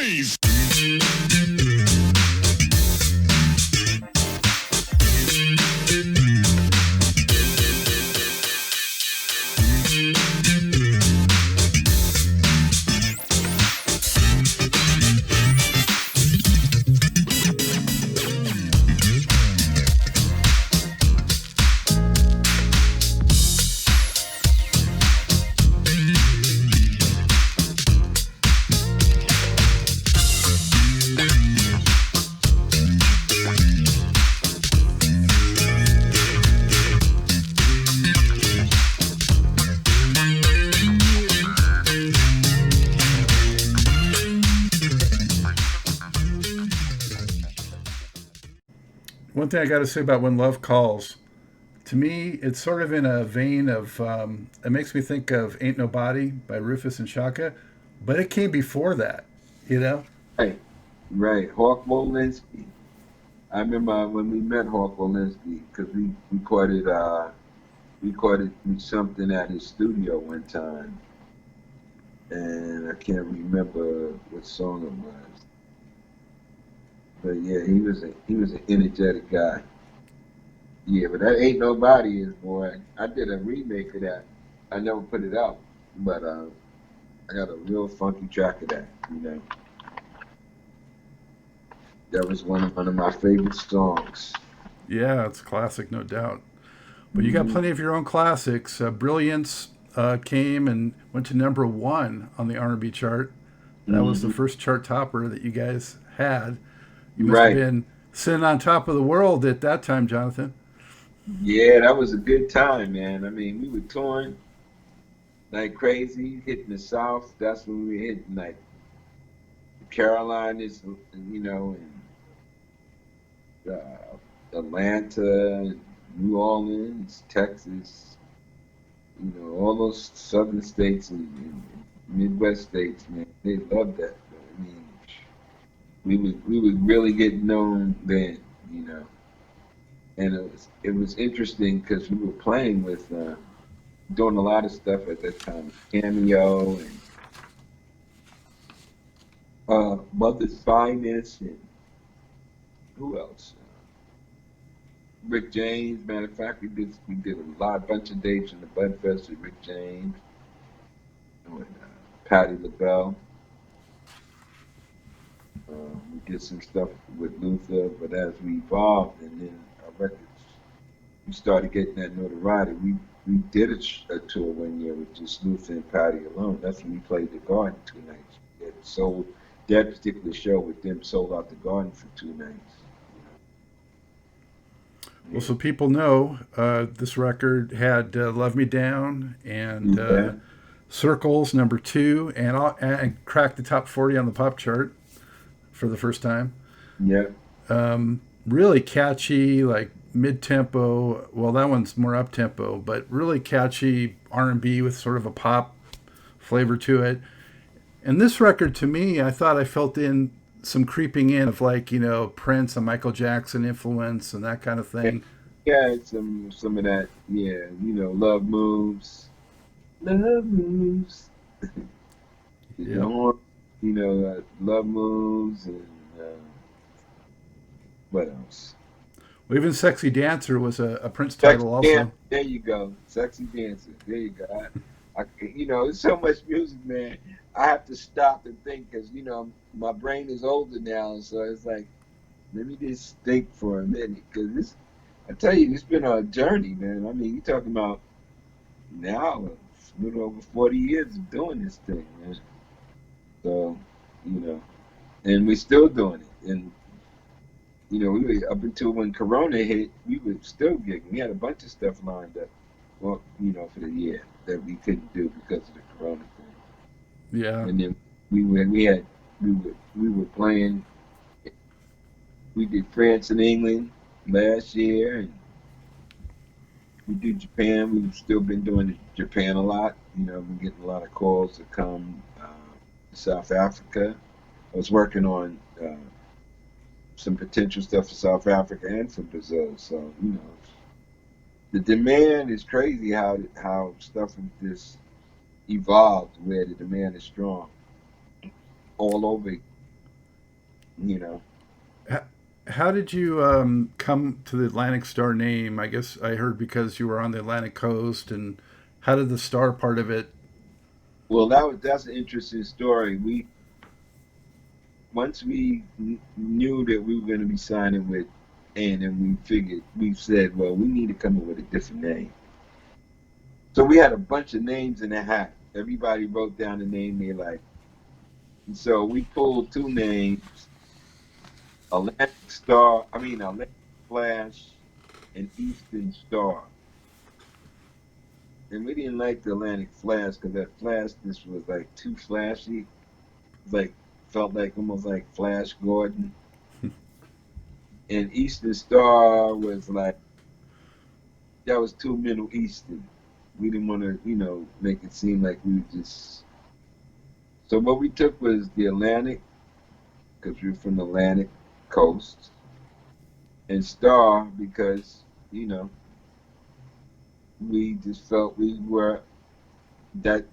noise. One thing I got to say about When Love Calls, to me, it's sort of in a vein of, it makes me think of Ain't Nobody by Rufus and Shaka, but it came before that, you know? Right, right. Hawk Wolinski. I remember when we met Hawk Wolinski because we recorded something at his studio one time, and I can't remember what song it was. But yeah, he was an energetic guy. Yeah, but that Ain't Nobody is, boy. I did a remake of that. I never put it out, but I got a real funky track of that. That was one of my favorite songs. Yeah, it's a classic, no doubt. But you got Hmm. plenty of your own classics. Brilliance came and went to number one on the R&B chart. That was the Hmm. first chart topper that you guys had. You must have Right. been sitting on top of the world at that time, Jonathan. Yeah, that was a good time, man. I mean, we were touring like crazy, hitting the South. That's when we were hitting like the Carolinas, and Atlanta, New Orleans, Texas, all those southern states and Midwest states, man. They loved that. I mean, we were really getting known then, you know. And it was interesting because we were playing with doing a lot of stuff at that time, Cameo and Mother's Finest and who else? Rick James. Matter of fact, we did a bunch of dates in the Bud Fest with Rick James and Patti LaBelle. We did some stuff with Luther, but as we evolved and then our records, we started getting that notoriety. We did a tour one year with just Luther and Patty alone. That's when we played the Garden 2 nights. We had sold that particular show with them sold out the Garden for 2 nights. Well, Yeah, so people know this record had Love Me Down and yeah, Circles, number two, and cracked the top 40 on the pop chart for the first time. yeah. Really catchy, like mid tempo. Well, that one's more up tempo, but really catchy R&B with sort of a pop flavor to it. And this record, to me, I thought I felt in some creeping in of like Prince and Michael Jackson influence and that kind of Yeah, thing. yeah, some of that. Yeah, Love Moves, Love Moves. The Yep. horn, Love Moves, and what else? Well, even Sexy Dancer was a Prince Sexy title Dancer. also. There you go. Sexy Dancer. There you go. There's so much music, man. I have to stop and think because my brain is older now, so it's like let me just think for a minute because this. I tell you, it's been a journey, man. I mean, you're talking about now a little over 40 years of doing this thing, man. So, you know, and we're still doing it. And we were up until when Corona hit, we were still gigging. We had a bunch of stuff lined up, well, for the year that we couldn't do because of the Corona thing. Yeah. And then we were playing. We did France and England last year, and we did Japan. We've still been doing Japan a lot. We're getting a lot of calls to come to South Africa. I was working on some potential stuff for South Africa and for Brazil. So the demand is crazy. How stuff like this evolved, where the demand is strong all over. you know. H- How did you come to the Atlantic Star name? I guess I heard because you were on the Atlantic coast, and how did the star part of it? Well, that's an interesting story. We once we knew that we were going to be signing with, and then we said, well, we need to come up with a different name. So we had a bunch of names in a hat. Everybody wrote down a name they like. And so we pulled two names, Atlantic Flash and Eastern Star. And we didn't like the Atlantic Flash because that flashness was like too flashy. Like felt like almost like Flash Gordon. And Eastern Star was like that was too Middle Eastern. We didn't want to, make it seem like we were just. So what we took was the Atlantic, because we are from the Atlantic coast, and Star because we just felt we were that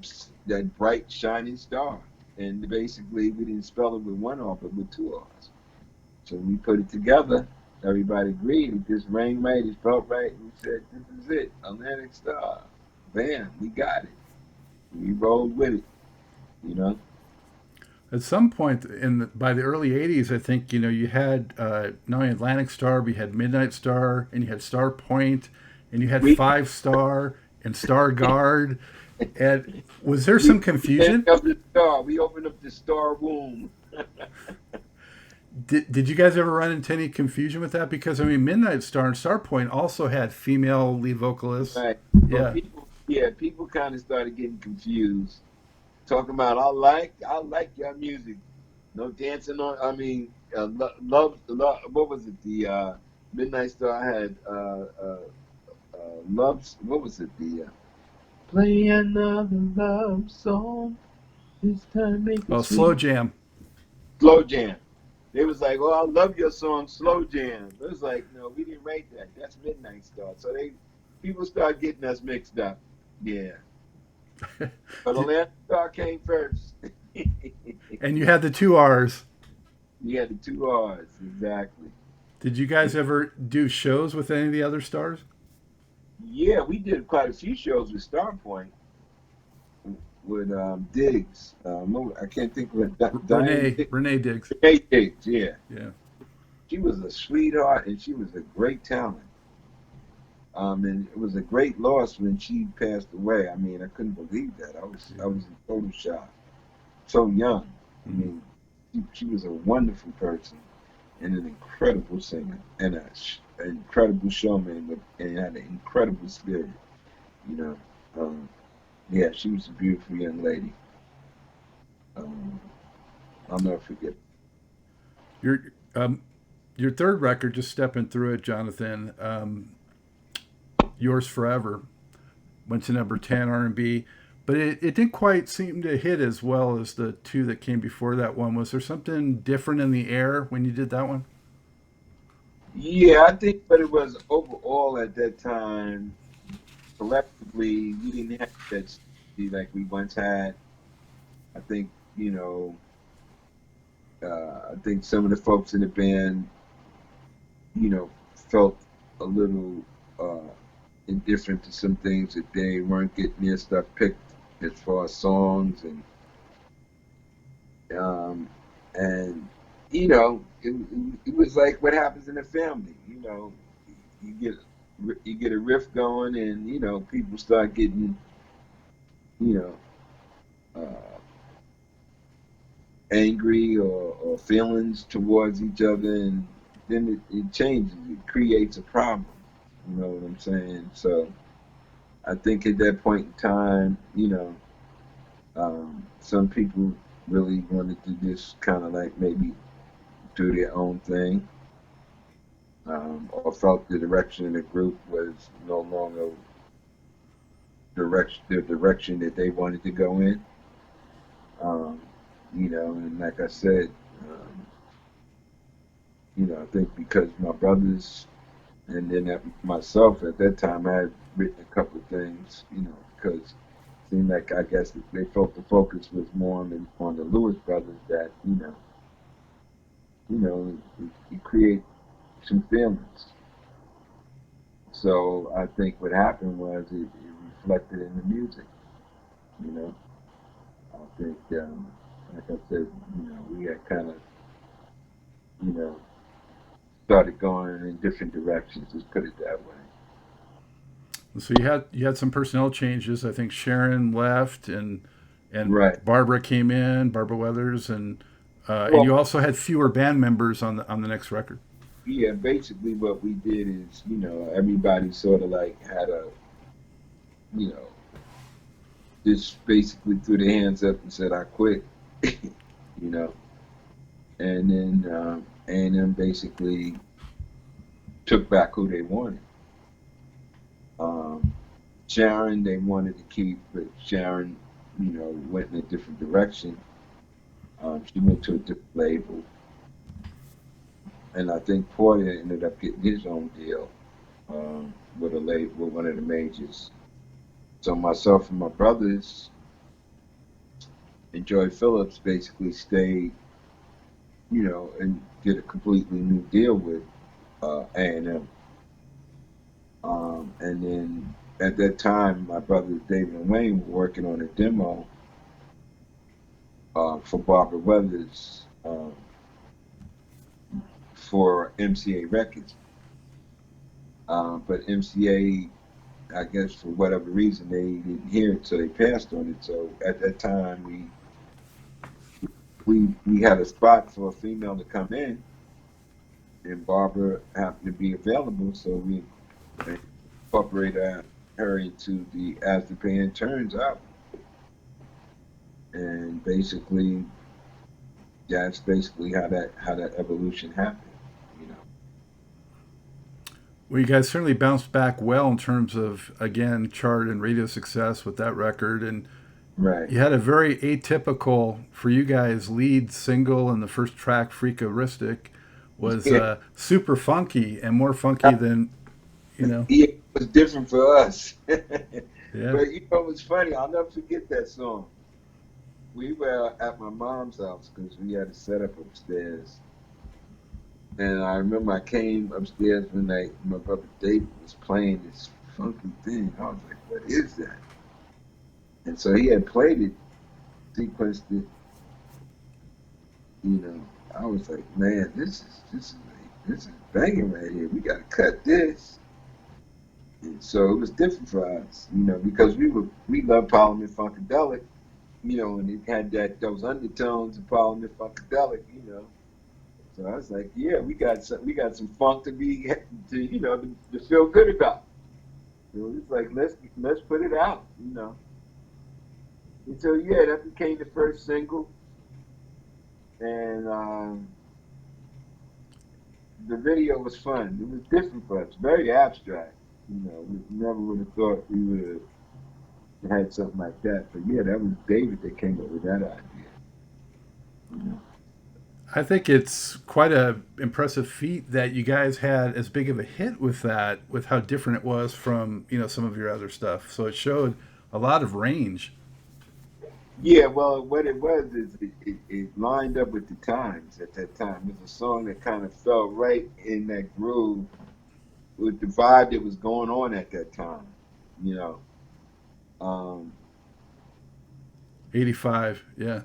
that bright shining star. And basically, we didn't spell it with one R, but with two R's. So we put it together. Everybody agreed. It just rang right. It felt right. We said, "This is it, Atlantic Star." Bam, we got it. We rolled with it. You know. At some point by the early '80s, I think you had not only Atlantic Star, but you had Midnight Star, and you had Star Point, and you had We Five Star and Star Guard. And was there we some opened confusion? up the star. We opened up the star womb. Did you guys ever run into any confusion with that? Because I mean, Midnight Star and Star Point also had female lead vocalists. Right. But Yeah, people kind of started getting confused. Talking about I like your music. No dancing on. I mean, love. What was it? The Midnight Star had loves. What was it? The play another love song. This time make it oh, Slow sweet. Jam. Slow jam. They was like, "Oh, I love your song, Slow Jam." It was like, no, we didn't write that. That's Midnight Star. So people start getting us mixed up. Yeah, but Did- Atlantic Star came first. and you had the two R's. You had the two R's, exactly. Did you guys ever do shows with any of the other stars? Yeah, we did quite a few shows with Starpoint with Diggs. I can't think of it. Diane Renee Diggs. Diggs, yeah. Yeah. She was a sweetheart and she was a great talent. And it was a great loss when she passed away. I mean, I couldn't believe that. I was in total shock. So young. I Mm-hmm. mean, she was a wonderful person and an incredible singer and an incredible showman and had an incredible spirit. You know, um, yeah, she was a beautiful young lady. Um, I'll never forget. Your your third record, just stepping through it, Jonathan. Yours Forever went to number 10 R&B, but it didn't quite seem to hit as well as the two that came before that one. Was there something different in the air when you did that one? Yeah, I think, but it was overall at that time, collectively, we didn't have that stability like we once had. I think, I think some of the folks in the band, felt a little uh, indifferent to some things that they weren't getting their stuff picked as far as songs um, and it was like what happens in a family. You get a riff going, and people start getting you know uh, angry or feelings towards each other, and then it changes. It creates a problem. You know what I'm saying? So I think at that point in time, some people really wanted to just kind of like maybe do their own thing, or felt the direction of the group was no longer the direction that they wanted to go in. Um, and like I said, um, I think because my brothers and then myself at that time I had written a couple of things, because it seemed like I guess they felt the focus was more on the Lewis brothers that it creates some feelings. So I think what happened was it reflected in the music. You know, I think, like I said, we had kind of, you know, started going in different directions. Let's put it that way. So you had some personnel changes. I think Sharon left, and Right. Barbara came in, Barbara Weathers, and Well, you also had fewer band members on the next record. yeah. Basically, what we did is, everybody sort of like had a, you know, just basically threw their hands up and said, "I quit." you know, and then A&M basically took back who they wanted. Um, Sharon, they wanted to keep, but Sharon, went in a different direction. She went to a different label, and I think Porter ended up getting his own deal with a label, with one of the majors. So myself and my brothers and Joy Phillips basically stayed, and did a completely new deal with A&M. And then at that time, my brothers David and Wayne were working on a demo for Barbara Weathers for MCA Records. But MCA, I guess for whatever reason, they didn't hear it, so they passed on it. So at that time, we had a spot for a female to come in, and Barbara happened to be available, so we incorporated her into the As the Band Turns Out, and basically that's basically how that evolution happened. You know, Well, you guys certainly bounced back well in terms of, again, chart and radio success with that record, and right? you had a very atypical for you guys lead single, and the first track, "Freak-A-Ristic," was Yeah, super funky and more funky than you know. yeah, it was different for us, Yeah. but it was funny. I'll never forget that song. We were at my mom's house because we had a setup upstairs. And I remember I came upstairs one night, and my brother David was playing this funky thing. I was like, "What is that?" And so he had played it, sequenced it. You know, I was like, "Man, this is banging right here. We got to cut this." And so it was different for us, because we loved Parliament Funkadelic, and it had those undertones of Parliament Funkadelic. So I was like, "Yeah, we got some funk to be to feel good about." So it's like let's put it out. And so yeah, that became the first single, and the video was fun. It was different for us, very abstract. We never would have thought we would have had something like that. But yeah, that was David that came up with that idea. You know. I think it's quite a impressive feat that you guys had as big of a hit with that, with how different it was from some of your other stuff. So it showed a lot of range. Yeah, well, what it was is it lined up with the times at that time. It was a song that kind of fell right in that groove with the vibe that was going on at that time. You know, um, 85, yeah.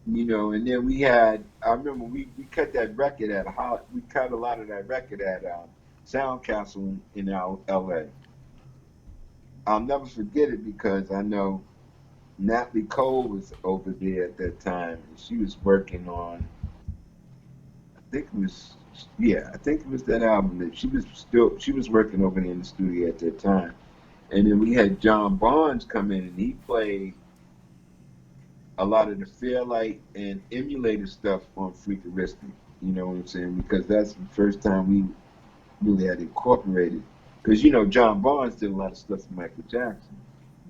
and then we had. I remember we cut that record we cut a lot of that record at Sound Castle in L.A. I'll never forget it because I know Natalie Cole was over there at that time, and she was working on. I think it was. Yeah, I think it was that album that she was working over there in the studio at that time. And then we had John Barnes come in, and he played a lot of the Fairlight and emulator stuff on Freak-A-Ristic. You know what I'm saying? Because that's the first time we really had incorporated. Because John Barnes did a lot of stuff for Michael Jackson,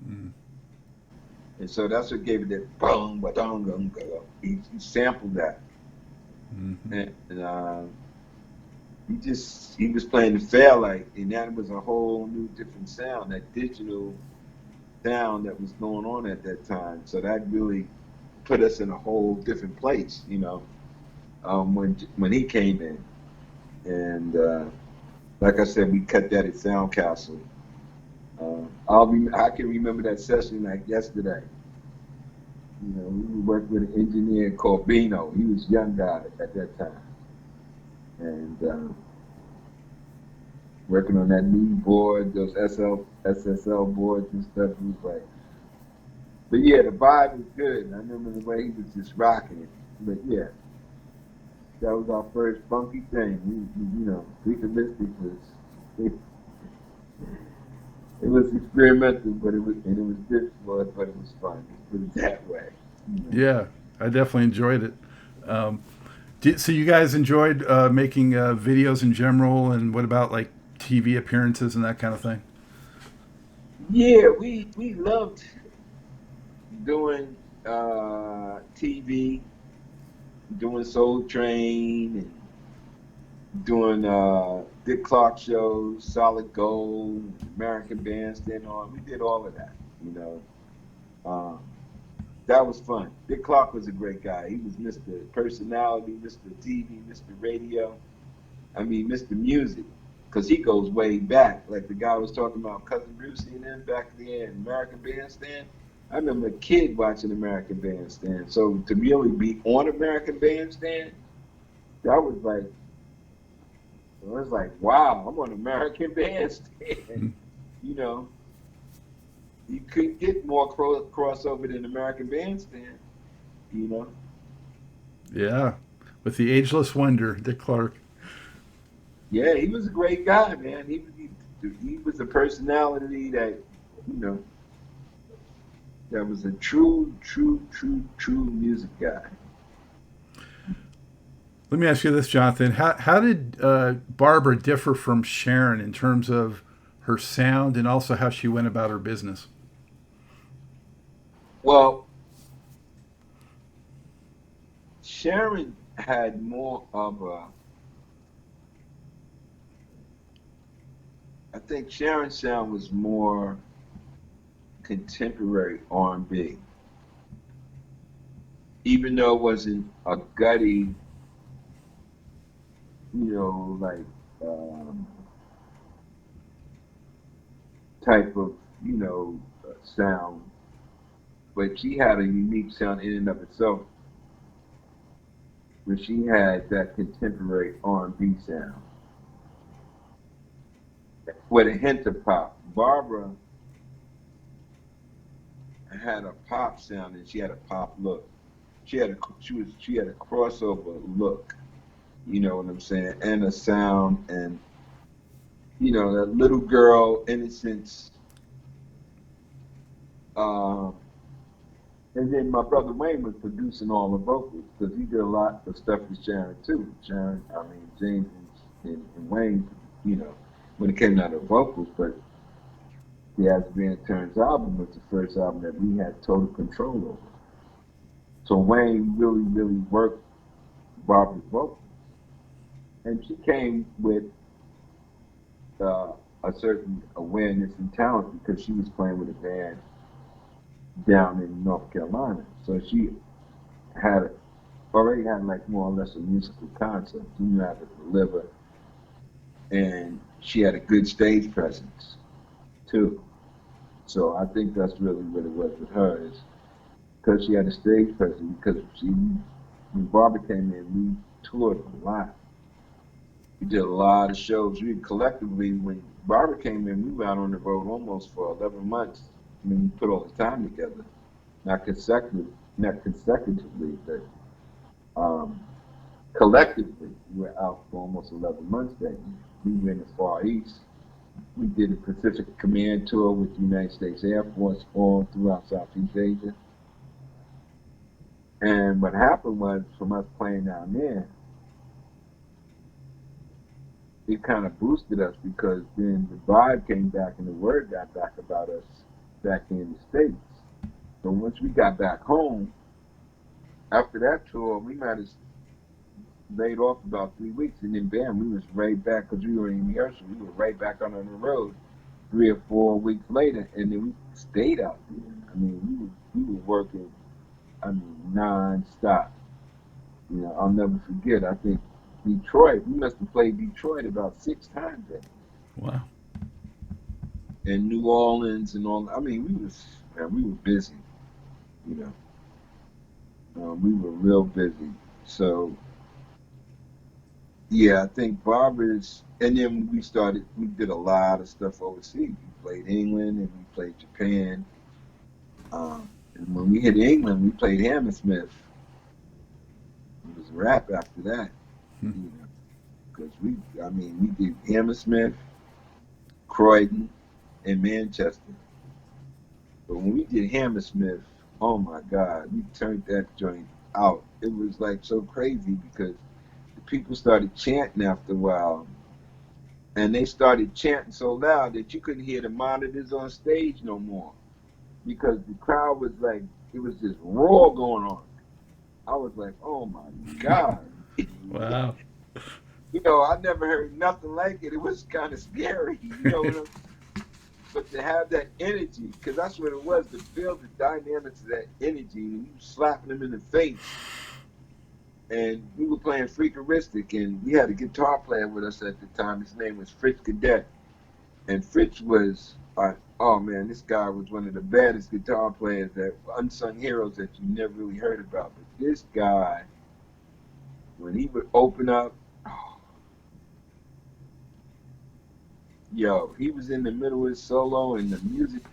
Mm. and so that's what gave it that boom, ba dong, dong, dong. He sampled that, Hmm. and he was playing the Fairlight, and that was a whole new different sound, that digital sound that was going on at that time. So that really put us in a whole different place. when he came in, and like I said, we cut that at Sound Castle. I can remember that session like yesterday. You know, we worked with an engineer called Bino. He was a young guy at that time, and working on that new board, those SSL boards and stuff. He was like, but yeah, the vibe was good. I remember the way he was just rocking it. But yeah, that was our first funky thing. Freak-A-Ristic was it was experimental, but it was difficult, but it was fun. Let's put it that way. You know. Yeah, I definitely enjoyed it. Um, so you guys enjoyed making videos in general, and what about like TV appearances and that kind of thing? Yeah, we loved doing TV, doing Soul Train, and doing Dick Clark shows, Solid Gold, American Bandstand on. We did all of that. You know, um, that was fun. Dick Clark was a great guy. He was Mr. Personality, Mr. TV, Mr. Radio. I mean, Mr. Music, because he goes way back. Like the guy was talking about Cousin Brucey and them back then, American Bandstand. I remember a kid watching American Bandstand. So to really be on American Bandstand, that was like, wow, I'm on American Bandstand. You know, you couldn't get more crossover than American Bandstand. You know. Yeah, with the ageless wonder, Dick Clark. Yeah, he was a great guy, man. He was a personality that you know that was a true music guy. Let me ask you this, Jonathan. How did Barbara differ from Sharon in terms of her sound and also how she went about her business? Well, Sharon had more of a. I think Sharon's sound was more contemporary R&B, even though it wasn't a gutty, like type of sound. But she had a unique sound in and of itself, where she had that contemporary R&B sound with a hint of pop. Barbara had a pop sound and she had a pop look. She had a crossover look. You know what I'm saying? And a sound and that little girl innocence. Um, and then my brother Wayne was producing all the vocals because he did a lot of stuff with Sharon too. James and Wayne, when it came out of vocals, but the As the Band Turns album was the first album that we had total control over. So Wayne really, really worked Barbara's vocals. And she came with uh, a certain awareness and talent because she was playing with a band down in North Carolina. So she had already had like more or less a musical concept. She knew how to deliver, and she had a good stage presence too. So I think that's really what it was with her is because she had a stage presence. Because when Barbara came in, we toured a lot. We did a lot of shows. We collectively, when Barbara came in, we were out on the road almost for 11 months. I mean, we put all the time together, not consecutively, but um, collectively, we were out for almost 11 months that year. We were in the Far East. We did a Pacific Command tour with the United States Air Force all throughout Southeast Asia. And what happened was, from us playing down there, it kind of boosted us because then the vibe came back and the word got back about us back in the States. So once we got back home, after that tour, we might have laid off about 3 weeks, and then bam, we was right back because we were in rehearsal. We were right back on the road 3 or 4 weeks later, and then we stayed out there. I mean, we were working, I mean, non-stop. You know, I'll never forget. I think Detroit. We must have played Detroit about 6 times that Wow. and New Orleans and all. I mean, we were busy. You know, we were real busy. So yeah, I think Barbara's. And then we started. We did a lot of stuff overseas. We played England and we played Japan. And when we hit England, we played Hammersmith. It was a wrap after that. Hmm. You know, because I mean, we did Hammersmith, Croydon, and Manchester. But when we did Hammersmith, oh my God, we turned that joint out. It was like so crazy because the people started chanting after a while. And they started chanting so loud that you couldn't hear the monitors on stage no more because the crowd was like, it was this roar going on. I was like, oh my God. Wow. You know, I never heard nothing like it. It was kind of scary, you know but to have that energy, because that's what it was, to feel the dynamics of that energy, and you slapping them in the face. And we were playing Freak-A-Ristic, and we had a guitar player with us at the time. His name was Fritz Cadet. And Fritz was, oh man, this guy was one of the baddest guitar players, that unsung heroes that you never really heard about. But this guy, when he would open up, oh, yo, he was in the middle of his solo and the music,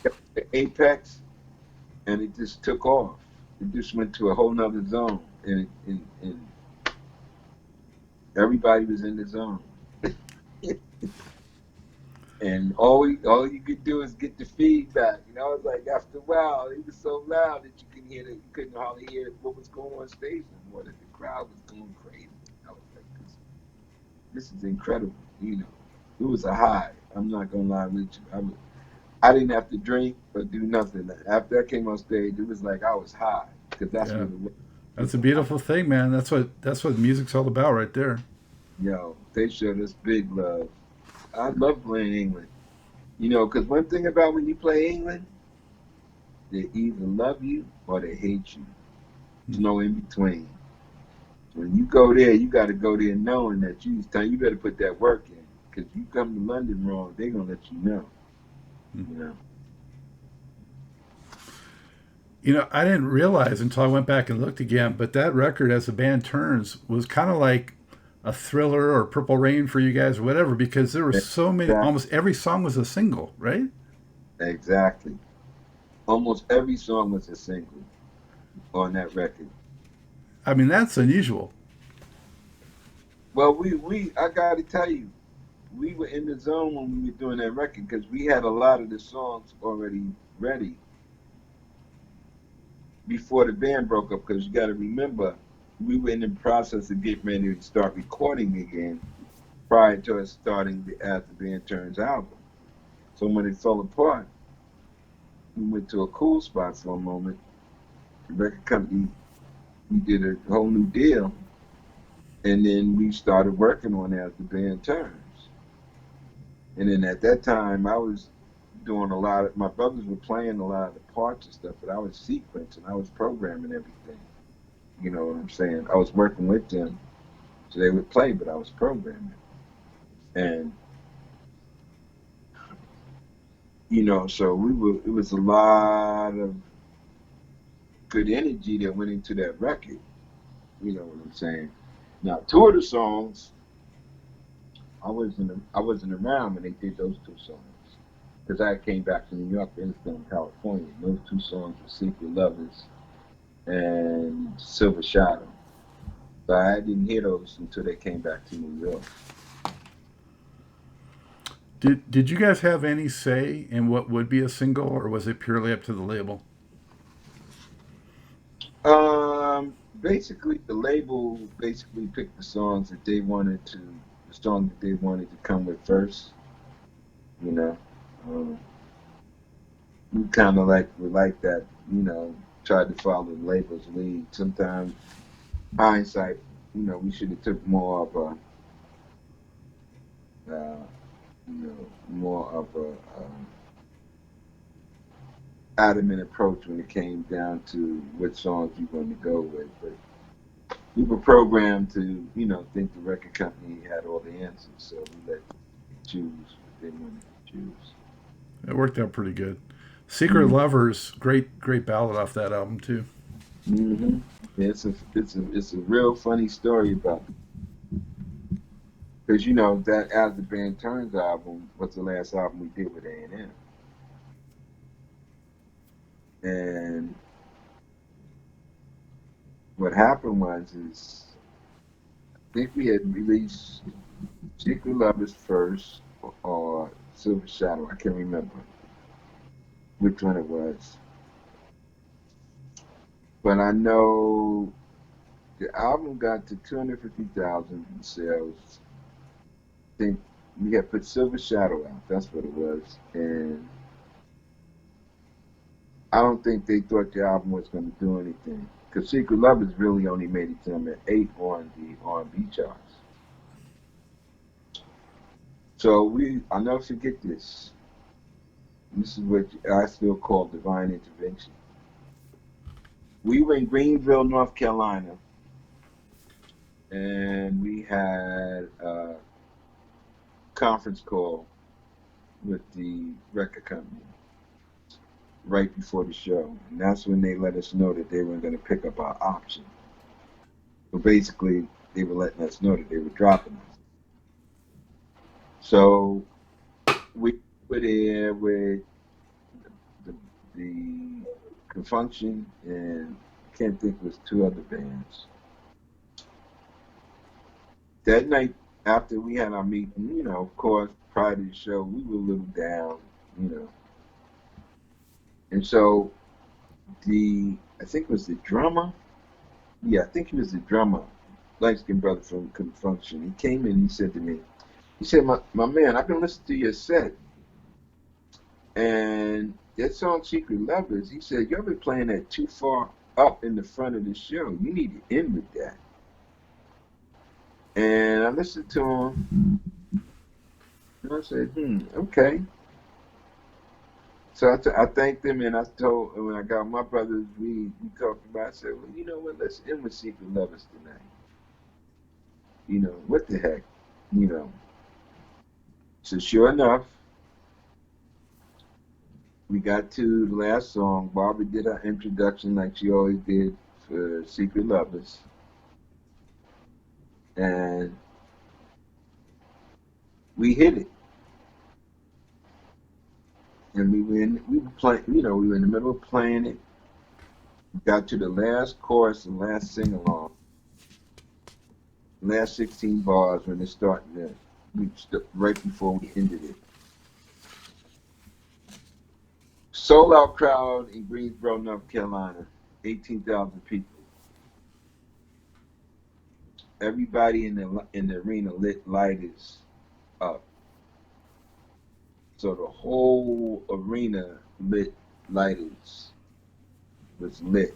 the apex, and it just took off. It just went to a whole nother zone, and everybody was in the zone. And all you could do is get the feedback. You know, it's like after a while, it was so loud that you couldn't hardly hear what was going on stage anymore. That the crowd was going crazy. I was like, this is incredible. You know, it was a high. I'm not gonna lie with you. I didn't have to drink or do nothing. After I came on stage, it was like I was high because that's Yeah. what it was. It That's was a a high. beautiful thing, man. That's what music's all about right there. Yo, they showed us big love. I love playing England. You know, because one thing about when you play England, they either love you or they hate you. Hmm. There's no in between. When you go there, you got to go there knowing that you better put that work in. Because you come to London wrong, they're gonna let you know. Hmm. You know. I didn't realize until I went back and looked again, but that record, As the Band Turns, was kind of like a Thriller or Purple Rain for you guys or whatever, because there were so many, Exactly. almost every song was a single, right? Exactly. Almost every song was a single on that record. I mean, that's unusual. Well, I got to tell you, we were in the zone when we were doing that record because we had a lot of the songs already ready before the band broke up. Because you got to remember, we were in the process of getting ready to start recording again prior to us starting the As the Band Turns album. So when it fell apart, we went to a cool spot for a moment. The record company, we did a whole new deal, and then we started working on As the Band Turns. And then at that time, I was doing a lot of, my brothers were playing a lot of the parts and stuff, but I was sequencing, I was programming everything. You know what I'm saying? I was working with them, so they would play, but I was programming. And, so it was a lot of good energy that went into that record. You know what I'm saying? Now, two of the songs, I wasn't around when they did those two songs because I came back to New York and from California. Those two songs were "Secret Lovers" and "Silver Shadow." So I didn't hear those until they came back to New York. Did you guys have any say in what would be a single, or was it purely up to the label? Basically, the label basically picked the song that they wanted to come with first. You know, um, we kind of like were like that. Tried to follow the label's lead. Sometimes hindsight, we should have took more of a adamant approach when it came down to what songs you're going to go with. But we were programmed to, think the record company had all the answers, so we let them choose what they wanted to choose. It worked out pretty good. Secret Mm-hmm. Lovers, great ballad off that album too. Mm-hmm. Yeah, it's a real funny story about because that As the Band Turns album was the last album we did with A&M, and what happened was is I think we had released Secret Lovers first or Silver Shadow. I can't remember which one it was, but I know the album got to 250,000 in sales. I think we had put Silver Shadow out. That's what it was, and I don't think they thought the album was going to do anything because Secret Lovers really only made it to number 8 on the R&B charts. So I'll never forget this. This is what I still call divine intervention. We were in Greenville, North Carolina, and we had a conference call with the record company right before the show. And that's when they let us know that they weren't going to pick up our option. So basically, they were letting us know that they were dropping us. So we were there with the Confunction and I can't think it was 2 other bands. That night after we had our meeting, of course, prior to the show, we were a little down, you know. And so I think it was the drummer. Yeah, I think he was the drummer, light-skinned brother from Confunction. He came in and he said to me, he said, my man, I've been listening to your set. And that song, Secret Lovers, he said, y'all been playing that too far up in the front of the show. You need to end with that. And I listened to him, and I said, okay. So I thanked him, and I told, when I got my brothers, we talked about it. I said, well, you know what, let's end with Secret Lovers tonight. What the heck, you know. So sure enough, we got to the last song. Barbara did her introduction like she always did for Secret Lovers. And we hit it. And we were playing, we were in the middle of playing it. Got to the last chorus and last sing along. Last 16 bars when it's starting to, right before we ended it. Sold out crowd in Greensboro, North Carolina, 18,000 people. Everybody in the arena lit lighters up. So the whole arena lit lighters was lit.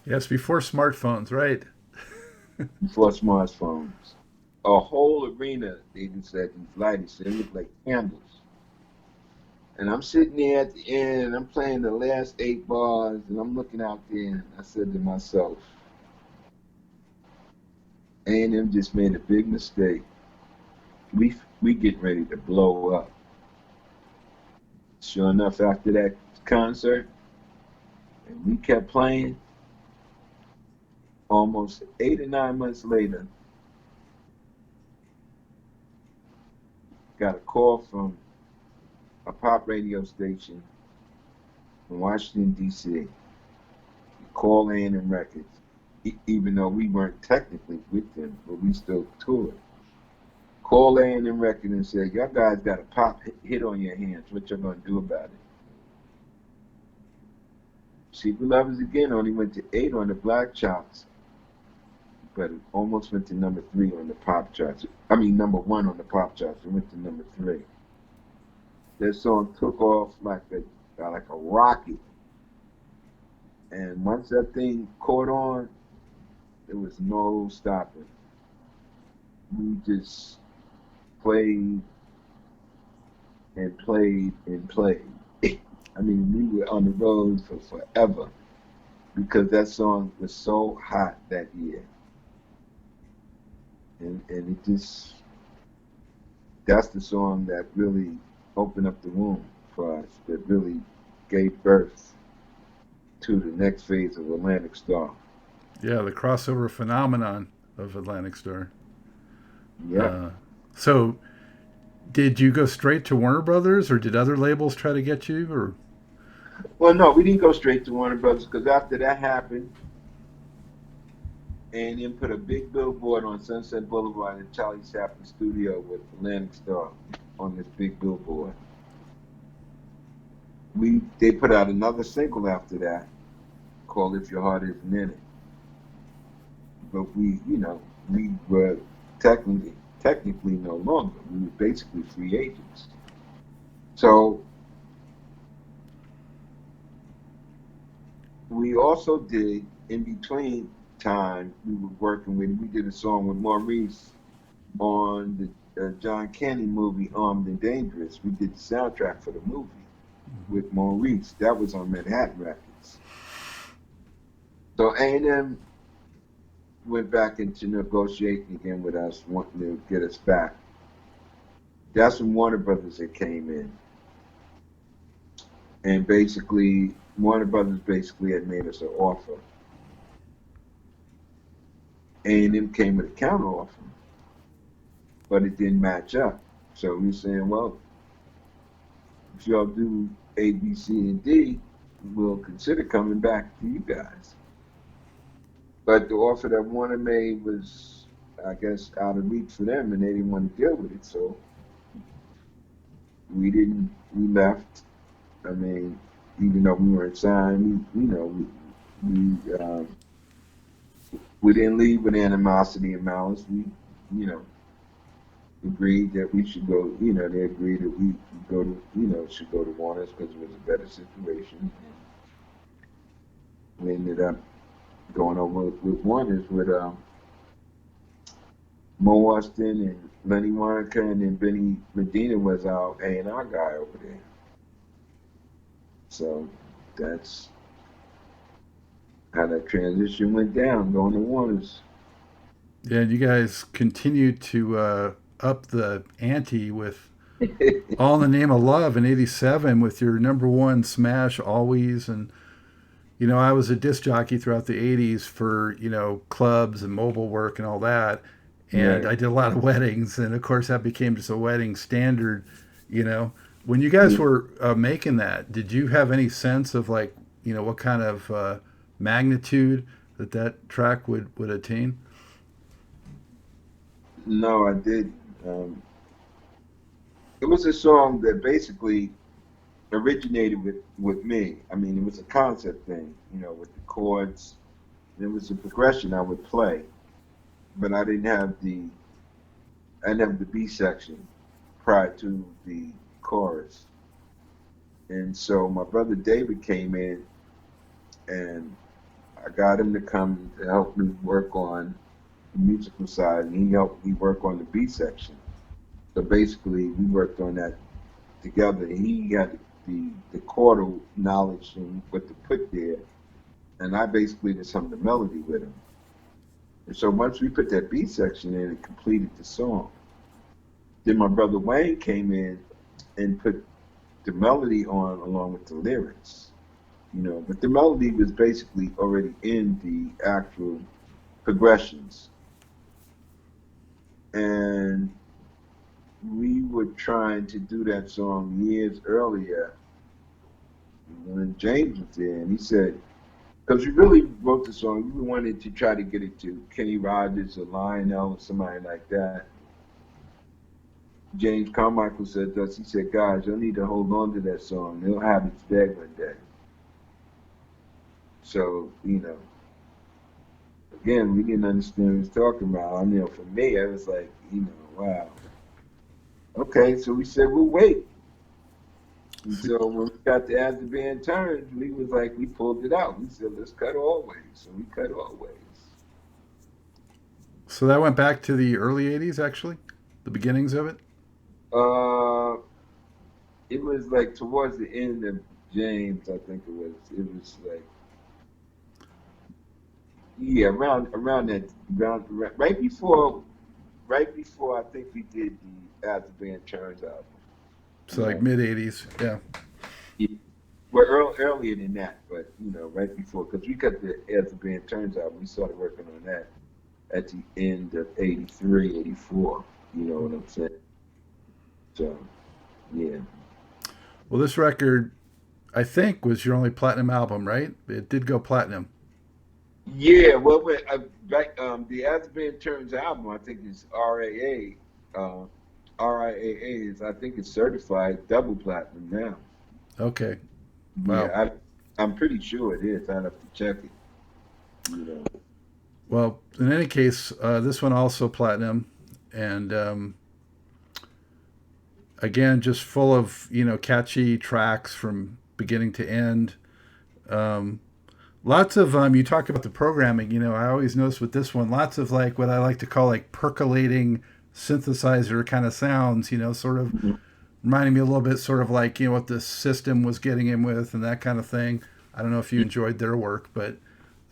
Yes, before smartphones, right? Before smartphones. A whole arena, they just had these lighters. They looked like candles. And I'm sitting there at the end, and I'm playing the last 8 bars, and I'm looking out there, and I said to myself, A&M just made a big mistake. We getting ready to blow up. Sure enough, after that concert, and we kept playing, almost 8 or 9 months later, got a call from a pop radio station in Washington, D.C. Call A&M Records, even though we weren't technically with them, but we still toured. Call A&M Records and said, y'all guys got a pop hit on your hands. What y'all going to do about it? Secret Lovers again only went to 8 on the black charts, but it almost went to number 3 on the pop charts. I mean, number 1 on the pop charts. It went to number 3. That song took off like a rocket. And once that thing caught on, there was no stopping. We just played and played and played. I mean, we were on the road for forever because that song was so hot that year. and it just that's the song that really opened up the womb for us, that really gave birth to the next phase of Atlantic Starr. Yeah, the crossover phenomenon of Atlantic Starr. Yep. Uh, so, did you go straight to Warner Brothers, or did other labels try to get you? Or Well, no, we didn't go straight to Warner Brothers because after that happened, and then put a big billboard on Sunset Boulevard in Charlie Chaplin's studio with Atlantic Starr on this big billboard. They put out another single after that called "If Your Heart Isn't in It," but we were technically no longer. We were basically free agents. So we also did in between time we did a song with Maurice on the John Candy movie Armed and Dangerous. We did the soundtrack for the movie with Maurice. That was on Manhattan Records. So A&M went back into negotiating again with us, wanting to get us back. That's when Warner Brothers had came in, and basically Warner Brothers basically had made us an offer. A&M came with a counter offer, but it didn't match up. So we were saying, well, if y'all do A, B, C, and D, we'll consider coming back to you guys. But the offer that Warner made was, I guess, out of reach for them, and they didn't want to deal with it. So we didn't. We left. I mean, even though we weren't signed, we didn't leave with animosity and malice. We, you know, agreed that we should go. They agreed that we go to, should go to Warner's because it was a better situation. We ended up going over with Warner's with Mo Austin and Lenny Waronker, and then Benny Medina was our A&R guy over there. So that's how that transition went down, going to Warner's. yeah, you guys continued to up the ante with All in the Name of Love in '87 with your number one smash Always. And I was a disc jockey throughout the '80s for clubs and mobile work and all that, and Right. I did a lot of weddings, and of course that became just a wedding standard. You know, when you guys Yeah. were making that, did you have any sense of like what kind of magnitude that track would attain? No, I didn't. It was a song that basically originated with me. I mean, it was a concept thing, with the chords. There was a progression I would play, but I didn't have the B section prior to the chorus. And so my brother David came in, and I got him to come to help me work on the musical side, and he helped me work on the B section. So basically, we worked on that together. He had the chordal knowledge and what to put there, and I basically just hummed the melody with him. And so once we put that B section in, it completed the song. Then my brother Wayne came in and put the melody on along with the lyrics. But the melody was basically already in the actual progressions. And we were trying to do that song years earlier when James was there, and he said, because we really wrote the song, we wanted to try to get it to Kenny Rogers or Lionel or somebody like that. James Carmichael said to us, he said, guys, you'll need to hold on to that song. They'll have its day one day. So, again, we didn't understand what he was talking about. I mean, for me, I was like, wow. Okay, so we said, we'll wait. And so when we got to As the Band Turns, we was like, we pulled it out. We said, let's cut Always. So we cut Always. So that went back to the early '80s, actually, the beginnings of it. Uh, it was like towards the end of James, I think it was. It was like, yeah, around that, right before. right before I think we did the As the Band Turns album. So You like know, mid '80s. Yeah. yeah. Well, earlier than that, but right before, because we got the As the Band Turns album, we started working on that at the end of '83, '84. You know what I'm saying? So, yeah. Well, this record, I think, was your only platinum album, right? It did go platinum. Yeah, well, the As the Band Turns album, I think is RAA. RIAA is, I think it's certified double platinum now. Okay. Wow. Yeah, I'm pretty sure it is. I'd have to check it. You know. Well, in any case, this one also platinum, and again, just full of catchy tracks from beginning to end. Um, Lots of you talk about the programming. I always notice with this one, lots of like what I like to call like percolating synthesizer kind of sounds. Sort of Mhm. reminding me a little bit, sort of like what the system was getting in with and that kind of thing. I don't know if you enjoyed their work, but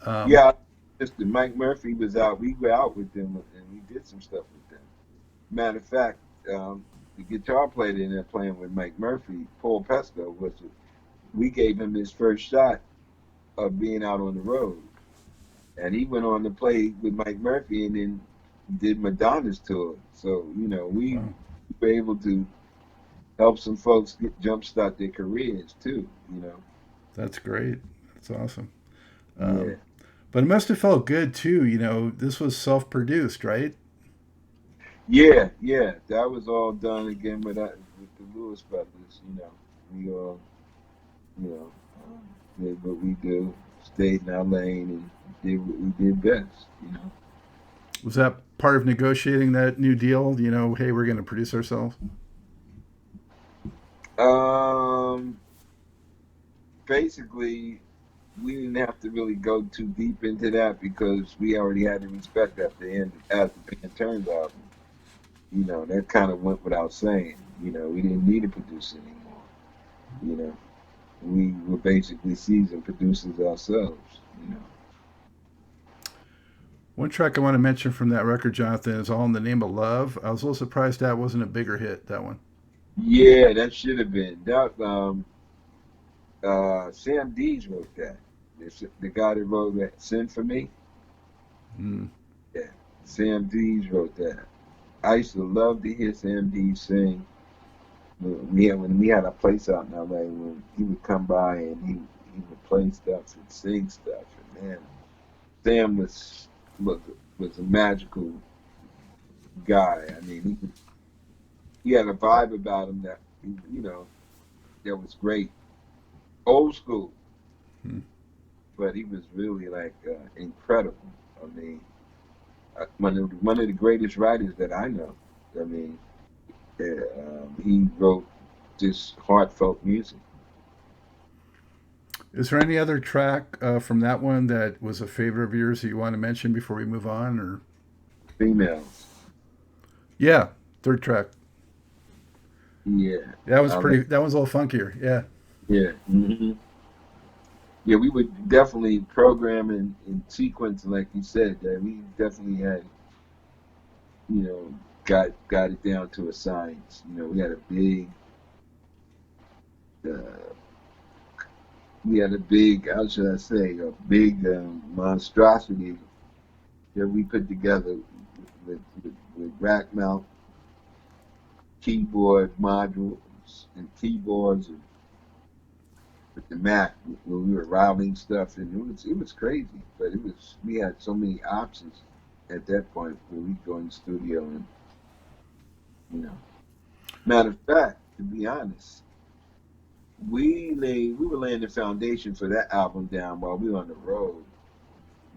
um, Yeah, Mr. Mike Murphy was out. We were out with them and we did some stuff with them. Matter of fact, the guitar player in there playing with Mike Murphy, Paul Pesco, we gave him his first shot of being out on the road. And he went on to play with Mike Murphy and then did Madonna's tour. So, we wow, were able to help some folks jumpstart their careers too. that's great. That's awesome. Yeah. Um, but it must have felt good too. This was self-produced, right? Yeah, yeah. That was all done again with the Lewis brothers. We all, did what we do, stayed in our lane and did what we did best. Was that part of negotiating that new deal? Hey, we're going to produce ourselves. Um, Basically, we didn't have to really go too deep into that because we already had the respect at the end as the Pan Turns album. That kind of went without saying. We didn't need a producer anymore. You know, we were basically seasoned producers ourselves. One track I want to mention from that record, Jonathan, is "All in the Name of Love." I was a little surprised that wasn't a bigger hit. That one. Yeah, that should have been. Sam Dees wrote that. The guy that wrote that "Send for Me." Mm. Yeah, Sam Dees wrote that. I used to love to hear Sam Dees sing. When we had a place out in LA, when he would come by and he would play stuff and sing stuff, and man, Sam was was a magical guy. I mean, he had a vibe about him that was great, old school, Mm. but he was really like incredible. I mean, one of the greatest writers that I know. I mean, he wrote just heartfelt music. Is there any other track from that one that was a favorite of yours that you want to mention before we move on? Or Females, yeah, third track. yeah, That was I like, pretty. That was a little funkier. Yeah. yeah, yeah. We would definitely program in sequence, like you said. That we definitely had, you know, got it down to a science. We had a uh, how should I say, a big monstrosity that we put together with rack mount keyboard modules and keyboards and with the Mac when we were routing stuff, and it was crazy. But we had so many options at that point where we go in the studio and you know. Matter of fact, to be honest, we were laying the foundation for that album down while we were on the road.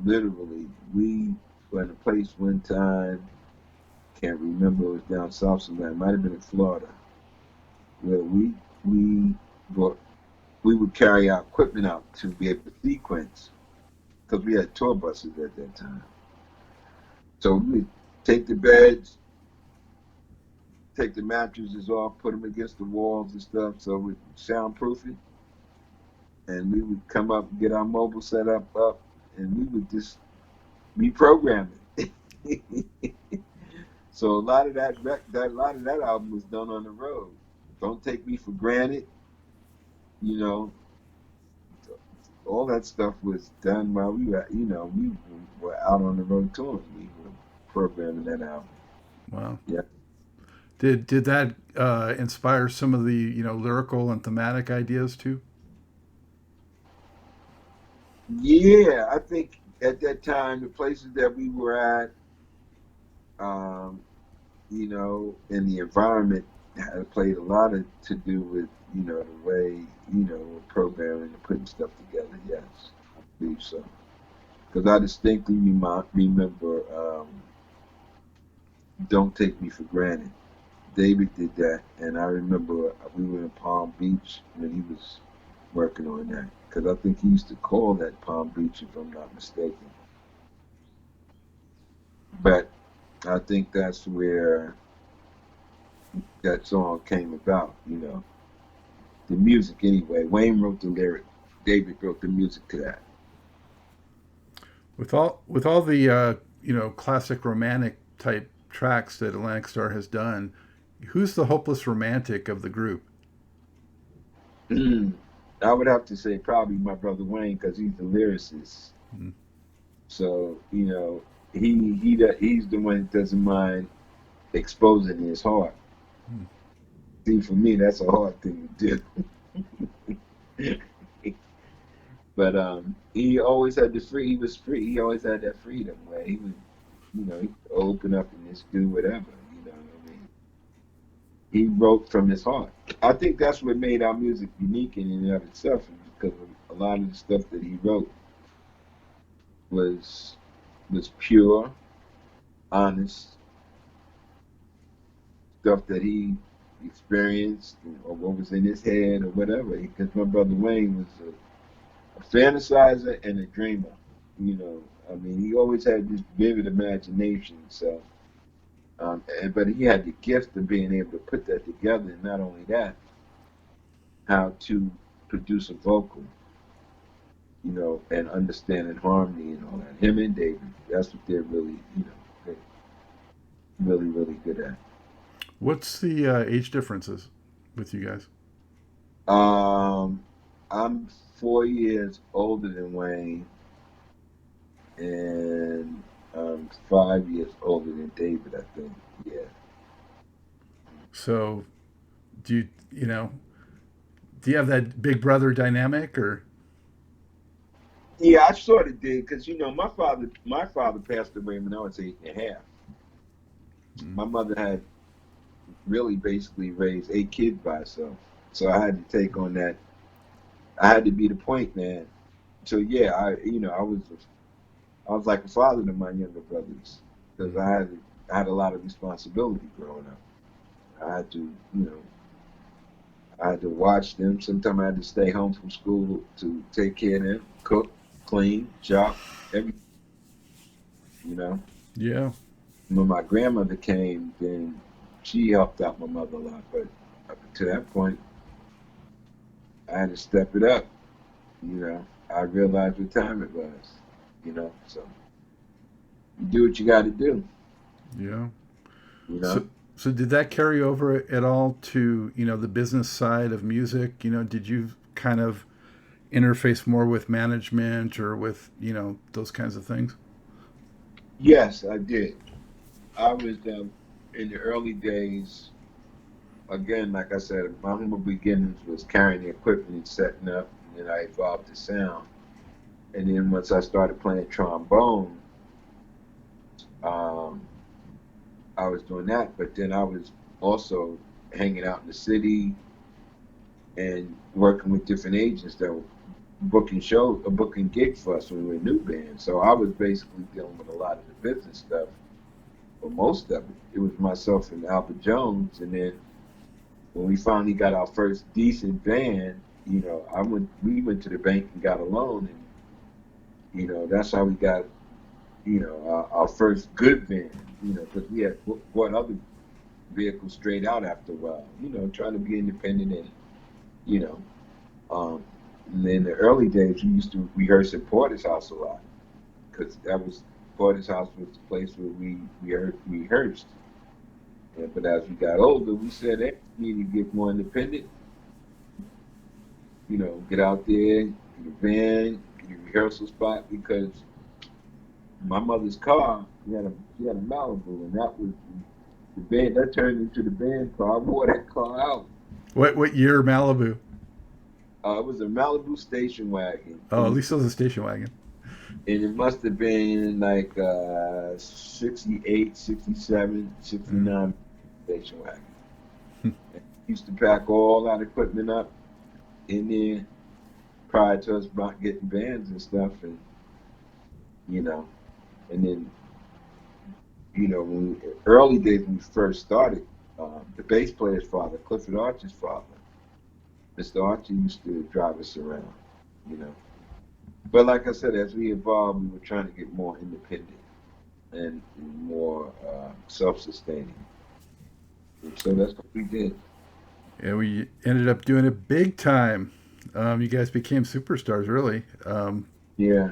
Literally, we were in a place one time. Can't remember. It was down south somewhere. It might have been in Florida, where we brought we would carry our equipment out to be able to sequence because we had tour buses at that time. So we would take the beds, take the mattresses off, put them against the walls and stuff, so we soundproof it, and we would come up and get our mobile set up, and we would just reprogram it. So a lot of that a lot of that album was done on the road. Don't Take Me for Granted, you know, all that stuff was done while we were out on the road touring. We were programming that album. Wow. Yeah. Did that inspire some of the lyrical and thematic ideas too? Yeah, I think at that time the places that we were at, um, and the environment had played a lot of to do with, the way, programming and putting stuff together. Yes, I believe so. Because I distinctly remember Don't Take Me for Granted. David did that, and I remember we were in Palm Beach when he was working on that. Because I think he used to call that Palm Beach, if I'm not mistaken. But I think that's where that song came about, the music anyway. Wayne wrote the lyric, David wrote the music to that. With all the classic romantic type tracks that Atlantic Starr has done, who's the hopeless romantic of the group? I would have to say probably my brother Wayne because he's the lyricist. Mm. So he's the one that doesn't mind exposing his heart. Mm. See, for me, that's a hard thing to do. But he always had the free. He was free. He always had that freedom where he would, he could open up and just do whatever. You know what I mean? He wrote from his heart. I think that's what made our music unique in and of itself, because a lot of the stuff that he wrote was pure, honest stuff that he experienced or what was in his head or whatever. Because my brother Wayne was a fantasizer and a dreamer. I mean, he always had this vivid imagination. So, but he had the gift of being able to put that together, and not only that, how to produce a vocal, and understanding harmony and all that. Him and David, that's what they're really, they're really, really good at. What's the age differences with you guys? Um, I'm 4 years older than Wayne, and 5 years older than David, I think. Yeah. So do you have that big brother dynamic or? Yeah, I sort of did because my father passed away when I was 8.5. Mm. My mother had really basically raised 8 kids by herself, so I had to take on that. I had to be the point man. So yeah, I was like a father to my younger brothers because Mm. I had a lot of responsibility growing up. I had to, I had to watch them. Sometimes I had to stay home from school to take care of them, cook, clean, shop, everything. You know, Yeah. when my grandmother came, then she helped out my mother a lot. But up to that point, I had to step it up. I realized what time it was. So you do what you got to do. Yeah. You So know. so did that carry over at all to the business side of music? Did you kind of interface more with management or with those kinds of things? Yes, I did. I was in the early days. Again, like I said, my humble beginnings was carrying the equipment and setting up, and then I evolved the sound. And then once I started playing trombone, um, I was doing that. But then I was also hanging out in the city and working with different agents that were booking shows or booking gigs for us when we were a new band. So I was basically dealing with a lot of the business stuff, but most of it. It was myself and Albert Jones, and then when we finally got our first decent van, we went to the bank and got a loan, and that's how we got, our first good van, because we had bought other vehicles straight out after a while, trying to be independent and, you know, um, and in the early days, we used to rehearse at Porter's house a lot because that was Porter's house was the place where we rehearsed. Yeah, but as we got older, we said, hey, we need to get more independent. Get out there, get a van, get a rehearsal spot because my mother's car, she had a Malibu, and that was the band that turned into the band car. I wore that car out. What year Malibu? It was a Malibu station wagon, Oh, at least it was a station wagon. and it must have been like 68, 67, Mm. 69 station wagon. And used to pack all that equipment up in there prior to us about getting bands and stuff, and you know, and then early days when we first started, the bass player's father, Clifford Archer's father, Mr. Archer used to drive us around, you know. But like I said, as we evolved, we were trying to get more independent and more self-sustaining. And so that's what we did. Yeah, we ended up doing it big time. You guys became superstars, really. Yeah.